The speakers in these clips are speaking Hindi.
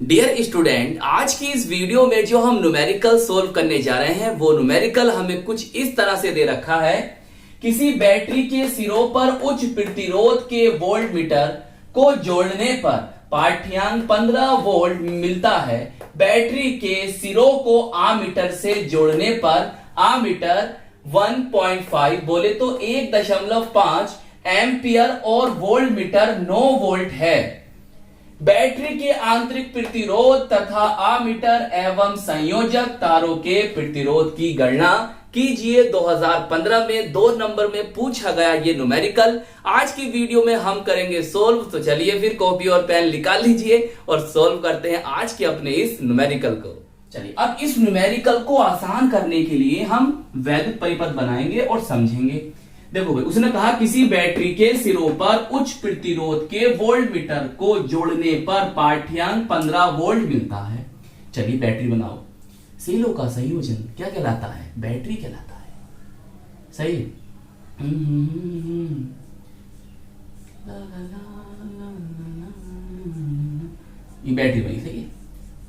डियर स्टूडेंट, आज की इस वीडियो में जो हम न्यूमेरिकल सोल्व करने जा रहे हैं वो न्यूमेरिकल हमें कुछ इस तरह से दे रखा है। किसी बैटरी के सिरों पर उच्च प्रतिरोध के वोल्ट मीटर को जोड़ने पर पाठ्यांक 15 वोल्ट मिलता है। बैटरी के सिरों को आमीटर से जोड़ने पर आमीटर 1.5 बोले तो 1.5 एम्पियर और वोल्ट मीटर 9 वोल्ट है। बैटरी के आंतरिक प्रतिरोध तथा आमीटर एवं संयोजक तारों के प्रतिरोध की गणना कीजिए। 2015 में 2 नंबर में पूछा गया ये न्यूमेरिकल आज की वीडियो में हम करेंगे सोल्व। तो चलिए फिर कॉपी और पेन निकाल लीजिए और सोल्व करते हैं आज के अपने इस न्यूमेरिकल को। चलिए अब इस न्यूमेरिकल को आसान करने के लिए हम वैद्युत परिपथ बनाएंगे और समझेंगे। देखो भाई, उसने कहा किसी बैटरी के सिरों पर उच्च प्रतिरोध के वोल्ट मीटर को जोड़ने पर पाठ्यांक 15 वोल्ट मिलता है। चलिए बैटरी बनाओ। सेलों का संयोजन क्या कहलाता है? बैटरी कहलाता है। सही। ये बैटरी बनी, सही है।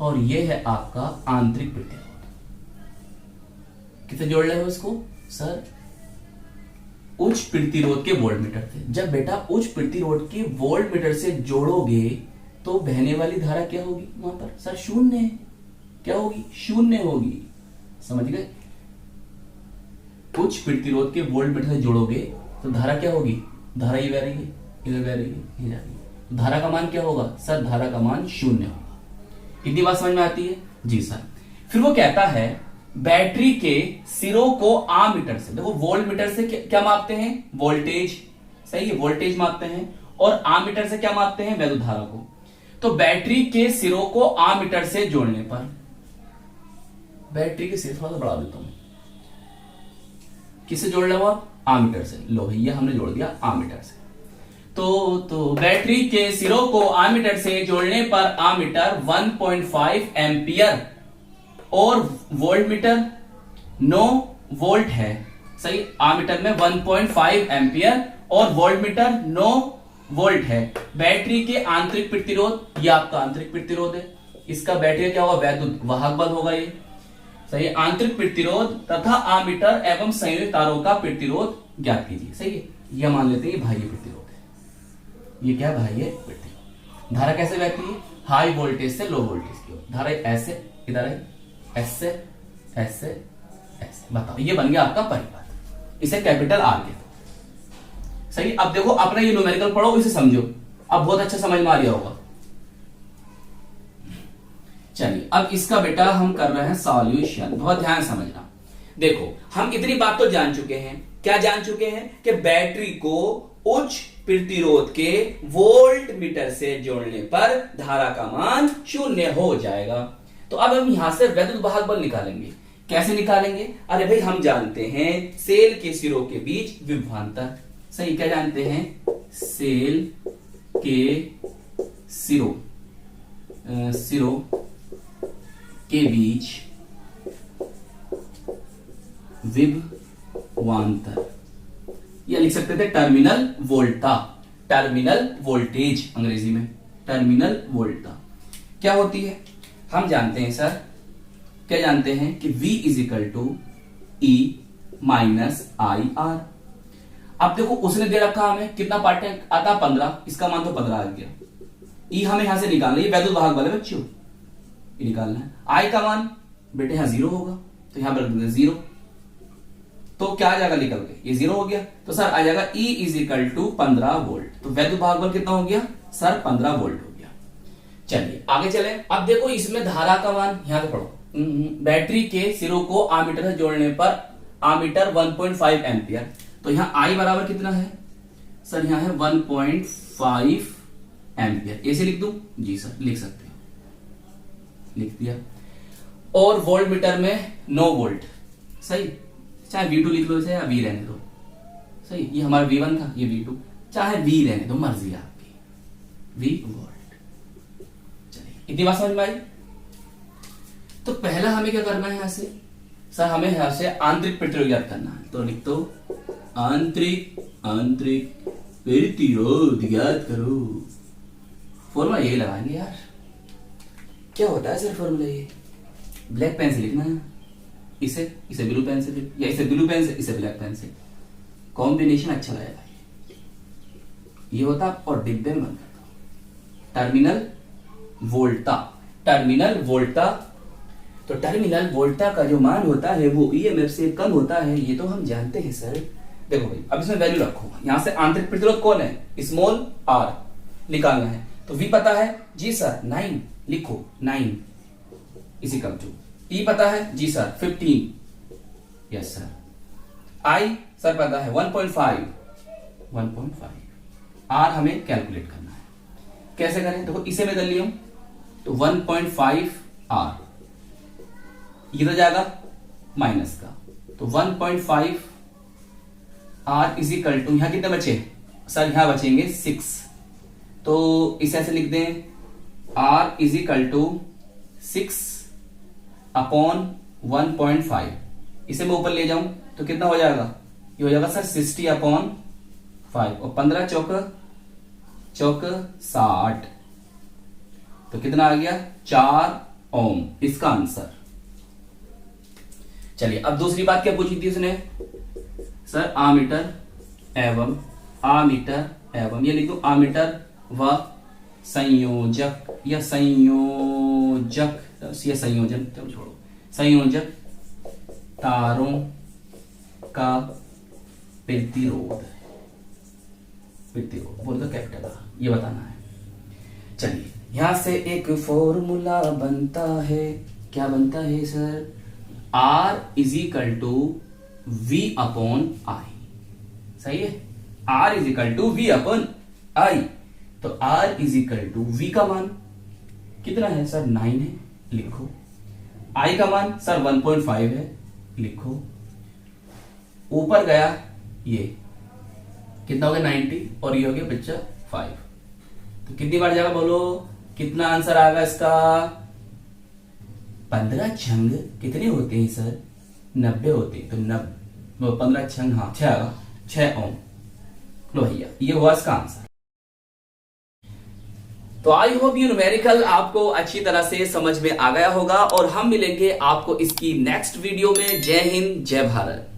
और ये है आपका आंतरिक प्रतिरोध। किसे जोड़ रहे हो इसको सर? उच्च प्रतिरोध के वोल्ट मीटर से। जब बेटा उच्च प्रतिरोध के वोल्ट मीटर से जोड़ोगे तो बहने वाली धारा क्या होगी वहां पर? सर शून्य है। क्या होगी? शून्य होगी। समझ गए? उच्च प्रतिरोध के वोल्ट मीटर से जोड़ोगे तो धारा क्या होगी? धारा ये बह रही है, इधर बह रही है, ये जा रही है। तो धारा का मान क्या होगा सर? धारा का मान शून्य होगा। इतनी बात समझ में आती है जी सर। फिर वो कहता है बैटरी के सिरों को आमीटर से, देखो वोल्ट मीटर से क्या मापते हैं? वोल्टेज। सही है, वोल्टेज मापते हैं। और आमीटर से क्या मापते हैं? वैद्युत धारा को। तो बैटरी के सिरों को आमीटर से जोड़ने पर, बैटरी के सिर थोड़ा सा बढ़ा देता हूं, किससे जोड़ रहे हो आप? आमीटर से। लो भैया हमने जोड़ दिया आमीटर से। तो बैटरी के सिरों को आमीटर से जोड़ने पर आमीटर 1.5 एम्पियर और वोल्ट मीटर 9 वोल्ट है। सही। आमीटर में 1.5 एम्पियर और वोल्ट मीटर 9 वोल्ट है। बैटरी के आंतरिक प्रतिरोध, ये आपका आंतरिक प्रतिरोध है। इसका बैटरी क्या होगा? वैद्युत वाहक बल होगा ये। सही। आंतरिक प्रतिरोध तथा आमीटर एवं संयोजक तारों का प्रतिरोध ज्ञात कीजिए। सही है। यह मान लेते हैं बाह्य प्रतिरोध है। ये क्या है? बाह्य प्रतिरोध। धारा कैसे बहती है? हाई वोल्टेज से लो वोल्टेज की ओर। धारा ऐसे इधर है, ऐसे ऐसे ऐसे। बताओ, ये बन गया आपका परिपथ। इसे कैपिटल आर के। सही। अब देखो अपना ये न्यूमेरिकल पढ़ो, इसे समझो। अब बहुत अच्छा समझ में आ गया होगा। चलिए अब इसका बेटा हम कर रहे हैं सॉल्यूशन। बहुत ध्यान समझना। देखो हम इतनी बात तो जान चुके हैं। क्या जान चुके हैं? कि बैटरी को उच्च प्रतिरोध के वोल्ट मीटर से जोड़ने पर धारा का मान शून्य हो जाएगा। तो अब हम यहां से वैद्युत वाहक बल निकालेंगे। कैसे निकालेंगे? अरे भाई हम जानते हैं सेल के सिरों के बीच विभवांतर। सही। क्या जानते हैं? सेल के सिरों के बीच विभवांतर, या लिख सकते थे टर्मिनल वोल्टा, टर्मिनल वोल्टेज अंग्रेजी में, टर्मिनल वोल्टा क्या होती है? हम जानते हैं सर, क्या जानते हैं कि V is equal to E minus I R. अब देखो उसने दे रखा हमें कितना पार्ट आता? 15। इसका मान तो 15 आ गया। E हमें यहां से निकालना है, ये वैद्युत वाहक बल है बच्चों, ये निकालना है। I का मान बेटे यहां 0 होगा, तो यहां पर 0। तो क्या आ जाएगा निकल के? ये 0 हो गया। तो सर आ जाएगा E इजिकल टू 15 वोल्ट। तो वैद्युत वाहक बल कितना हो गया सर? 15 वोल्ट हो गया। चलिए आगे चले। अब देखो इसमें धारा का मान यहां पे पढ़ो। बैटरी के सिरों को आमीटर से जोड़ने पर आमीटर 1.5 एम्पियर। तो यहां आई बराबर कितना है सर? यहां है 1.5 एम्पियर। ऐसे लिख दूं? जी सर लिख सकते हो, लिख दिया। और वोल्ट मीटर में 9 वोल्ट। सही। चाहे V2 लिख लो इसे या V रहने दो। सही। ये हमारा V1 था, ये V2, चाहे V रहने दो, मर्जी है आपकी। V volt. इतनी बात समझ में आई? तो पहला हमें क्या करना है यहां से सर? हमें यहां से आंतरिक प्रतिरोध ज्ञात करना है। तो लिख दो आंतरिक प्रतिरोध ज्ञात करो। फॉर्मूला यही लगाएंगे यार। क्या होता है सर फॉर्मूला ये? ब्लैक पेन से लिखना है, इसे ब्लू पेन से लिख, या इसे ब्लू पेन से इसे ब्लैक पेन से, कॉम्बिनेशन अच्छा लगेगा। ये होता और डिब्बे में बंद कर दो। Terminal voltage, terminal voltage. तो टर्मिनल वोल्टा का जो मान होता है वो ईएमएफ से कम होता है, ये तो हम जानते हैं सर। देखो भाई, अब इसमें वैल्यू रखो, यहां से आंतरिक प्रतिरोध कौन है? स्मॉल आर निकालना है। तो वी पता है जी सर 9, लिखो 9 इज इक्वल टू, ई पता है जी सर 15, यस सर। आई सर पता है 1.5, आर हमें कैलकुलेट करना है। कैसे करें? देखो इसे मैं कर लिया हूं तो 1.5 आर, ये तो जाएगा माइनस का, तो 1.5 आर इज इक्वल टू, यहां कितने बचे सर? यहां बचेंगे 6, तो इसे ऐसे लिख दें, R is equal to 6 upon 1.5। इसे मैं ऊपर ले जाऊं तो कितना हो जाएगा? ये हो जाएगा सर 60 अपॉन 5, और 15 चौक 60, तो कितना आ गया? 4 ओम, इसका आंसर। चलिए अब दूसरी बात क्या पूछी थी उसने? सर आमीटर एवं ये लिख दो, आमीटर व संयोजक या संयोजक या संयोजन, चलो छोड़ो, संयोजक तारों का प्रतिरोध बोल दो कैपिटल, ये बताना है। चलिए यहां से एक फॉर्मूला बनता है, क्या बनता है sir? R is equal to V upon I, सही है? R is equal to V upon I, तो R is equal to V का मान कितना है सर? 9 है, लिखो। I का मान सर 1.5 है, लिखो। ऊपर गया ये कितना हो गया? 90, और ये हो गया बच्चा 5, तो कितनी बार जाएगा बोलो? कितना आंसर आएगा इसका? 15 छंग कितने होते हैं सर? 90 होते हैं, तो 15 छंग, हाँ 6 आएगा, 6 ओम। लो भैया ये हुआ इसका आंसर। तो आई होप ये न्यूमेरिकल आपको अच्छी तरह से समझ में आ गया होगा, और हम मिलेंगे आपको इसकी नेक्स्ट वीडियो में। जय हिंद, जय भारत।